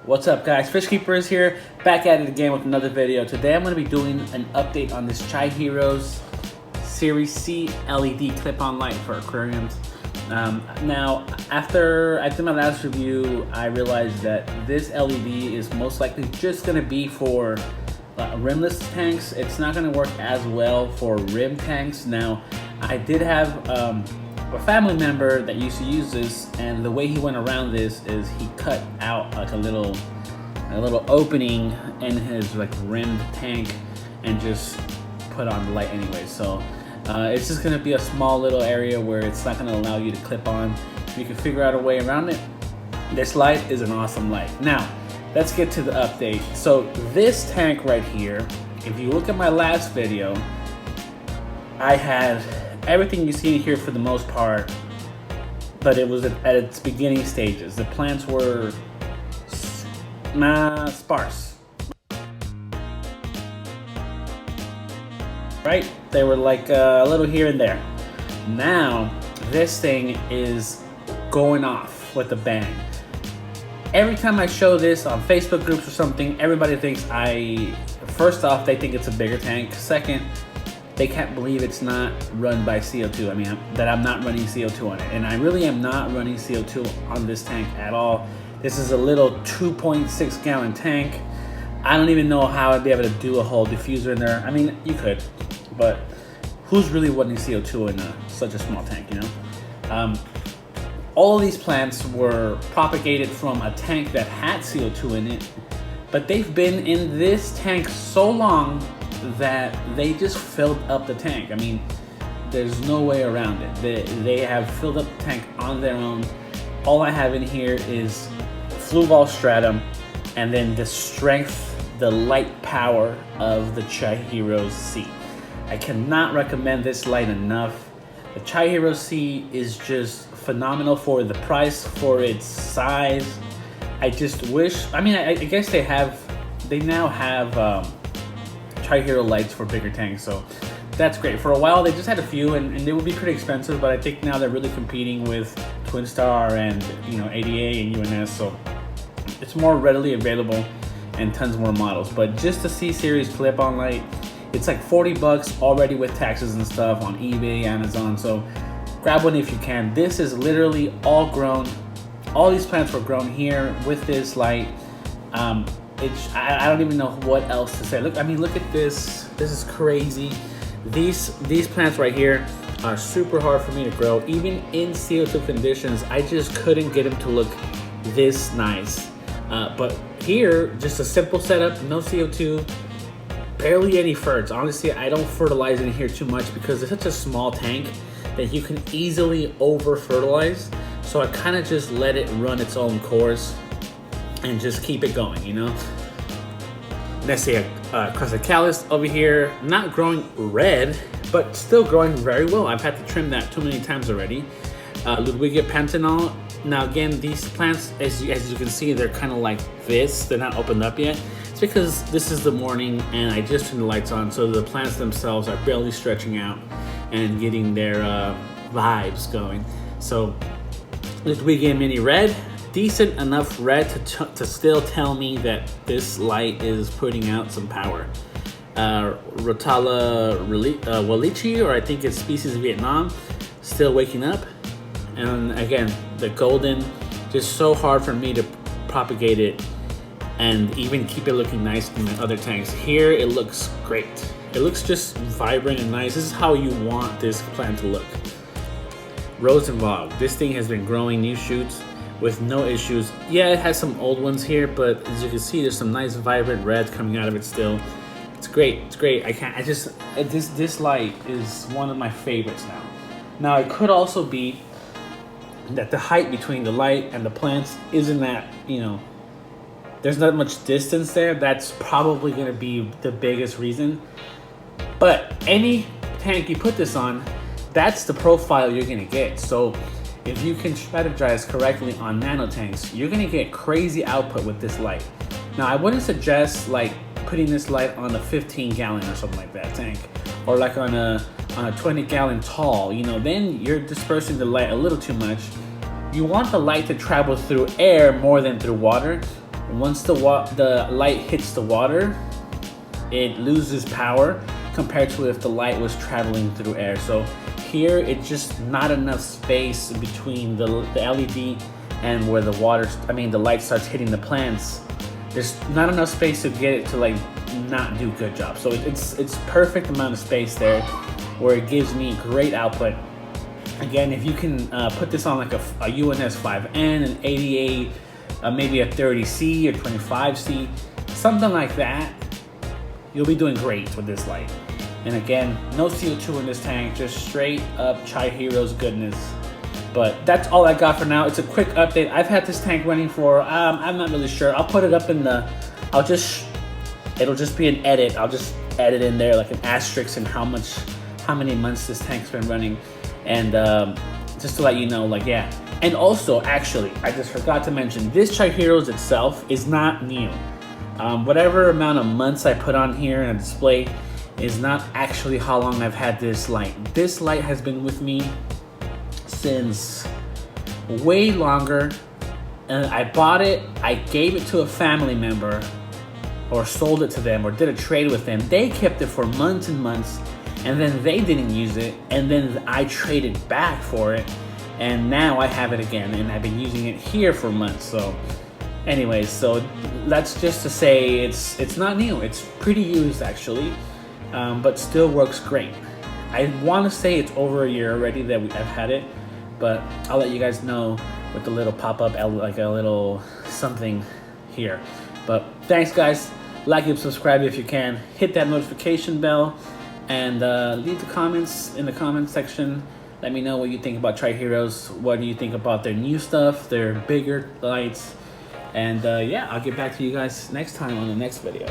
What's up, guys? Fish Keeper is here, back at it again with another video. Today I'm going to be doing an update on this Chihiros Series C LED clip-on light for aquariums. Now, after I did my last review, I realized that this LED is most likely just going to be for rimless tanks. It's not going to work as well for rim tanks. Now, I did have a family member that used to use this, and the way he went around this is he cut out like a little opening in his like rimmed tank and just put on the light anyway. So it's just gonna be a small little area where it's not gonna allow you to clip on. If you can figure out a way around it, this light is an awesome light. Now let's get to the update. So this tank right here, if you look at my last video, I had everything you see here for the most part, but it was at its beginning stages. The plants were sparse, right? They were like a little here and there. Now this thing is going off with a bang. Every time I show this on Facebook groups or something, everybody thinks first off, they think it's a bigger tank. Second, they can't believe it's not run by CO2. I mean, that I'm not running CO2 on it. And I really am not running CO2 on this tank at all. This is a little 2.6 gallon tank. I don't even know how I'd be able to do a whole diffuser in there. I mean, you could, but who's really running CO2 in such a small tank, you know? All of these plants were propagated from a tank that had CO2 in it, but they've been in this tank so long that they just filled up the tank. I mean, there's no way around it. They have filled up the tank on their own. All I have in here is flue ball stratum and then the strength, the light power of the Chihiros C. I cannot recommend this light enough. The Chihiros C is just phenomenal for the price, for its size. I just wish, I mean, I guess they now have Chihiro lights for bigger tanks, so that's great. For a while they just had a few and they would be pretty expensive, but I think now they're really competing with Twin Star and ADA and UNS, so it's more readily available and tons more models. But just the C series clip-on light, it's like 40 bucks already with taxes and stuff on eBay, Amazon, so grab one if you can. This is literally all grown. All these plants were grown here with this light. I don't even know what else to say. Look at this. This is crazy. These plants right here are super hard for me to grow. Even in CO2 conditions, I just couldn't get them to look this nice. But here, just a simple setup, no CO2, barely any ferts. Honestly, I don't fertilize in here too much because it's such a small tank that you can easily over fertilize. So I kind of just let it run its own course and just keep it going, Let's see, Chrysocalyx over here, not growing red, but still growing very well. I've had to trim that too many times already. Ludwigia Pantanal. Now again, these plants, as you can see, they're kind of like this. They're not opened up yet. It's because this is the morning and I just turned the lights on, so the plants themselves are barely stretching out and getting their vibes going. So Ludwigia Mini Red. Decent enough red to still tell me that this light is putting out some power. Rotala Walichi, or I think it's species Vietnam, still waking up. And again, the golden, just so hard for me to propagate it and even keep it looking nice in the other tanks. Here it looks great. It looks just vibrant and nice. This is how you want this plant to look. Rosenbog, this thing has been growing new shoots with no issues. Yeah, it has some old ones here, but as you can see, there's some nice vibrant reds coming out of it still. It's great, it's great. This light is one of my favorites now. Now, it could also be that the height between the light and the plants isn't that, there's not much distance there. That's probably gonna be the biggest reason. But any tank you put this on, that's the profile you're gonna get. So if you can strategize correctly on nano tanks, you're gonna get crazy output with this light. Now, I wouldn't suggest like putting this light on a 15 gallon or something like that tank, or like on a 20 gallon tall, then you're dispersing the light a little too much. You want the light to travel through air more than through water. once the light hits the water, it loses power compared to if the light was traveling through air. So here it's just not enough space between the LED and where the light starts hitting the plants. There's not enough space to get it to like not do good job. So it's perfect amount of space there where it gives me great output. Again, if you can put this on like a UNS 5N, an 88, maybe a 30C or 25C, something like that, you'll be doing great with this light. And again, no CO2 in this tank, just straight up Chihiros goodness. But that's all I got for now. It's a quick update. I've had this tank running for, I'm not really sure. I'll put it up in the, it'll just be an edit. I'll just edit in there like an asterisk and how many months this tank's been running. And just to let you know, like, yeah. And also, actually, I just forgot to mention, this Chihiros itself is not new. Whatever amount of months I put on here in a display is not actually how long I've had this light. This light has been with me since way longer. And I bought it, I gave it to a family member, or sold it to them, or did a trade with them. They kept it for months and months, and then they didn't use it, and then I traded back for it, and now I have it again, and I've been using it here for months. So anyways, so that's just to say it's not new. It's pretty used actually, but still works great. I want to say it's over a year already that I've had it, but I'll let you guys know with the little pop-up, like a little something here. But thanks guys, like and subscribe if you can, hit that notification bell, and leave the comments in the comment section. Let me know what you think about Chihiros. What do you think about their new stuff, their bigger lights? And yeah, I'll get back to you guys next time on the next video.